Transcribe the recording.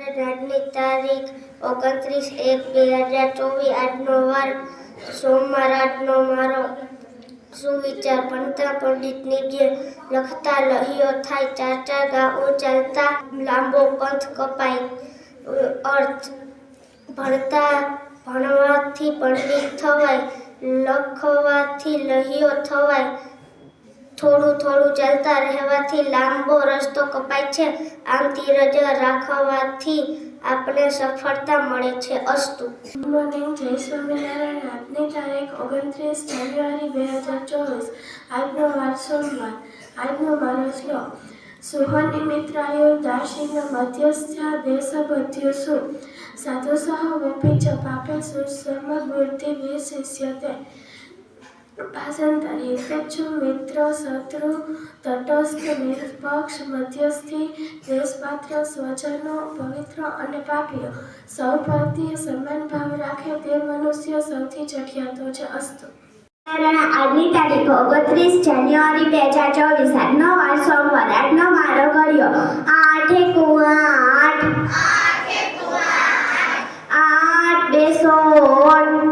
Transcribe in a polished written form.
આજની તારીખ 29/1/2024 આજનો વાર સોમવાર। આજનો મારો સુવિચાર ભણતા પંડિતની જેમ લખતા લહિયો થાય, ચાર ચાર ગાઉ ચાલતા લાંબો પંથ કપાય। અર્થ ભણવાથી પંડિત થવાય, લખવાથી લહિયો થવાય, થોડું થોડું ચાલતા રહેવાથી લાંબો રસ્તો કપાય છે। આમ ધીરજ રાખવાથી આપણે સફળતા મળે છે। અસ્તુ। ગુડ મોર્નિંગ, જય સ્વામિનારાયણ। આજની તારીખ 29 જાન્યુઆરી 2024 આજનો વાર સોમવાર। આજનો મારો શ્લોક સુહનિમિત્રાયો દાસીન મધ્યસ્થ્યા દેશબદ્ધ્યુષુ સાધુસઃ વપી ચ પાપેષુ સમબુદ્ધિ વિશિષ્યતે। ભાષાંતર: હિતેચ્છુ, મિત્ર, શત્રુ, તટસ્થ, નિષ્પક્ષ, મધ્યસ્થી, દેશપાત્ર, સ્વજનો, પવિત્ર અને પાપીઓ સૌ પ્રત્યે સમાન ભાવ રાખે તે મનુષ્ય સૌથી ચઢિયાતો છે। અસ્તુ। આજની તારીખ 29 જાન્યુઆરી 2024 આજનો વાર સોમવાર। આજનો મારો ઘડિયો 8 કુવા 8 8 2 16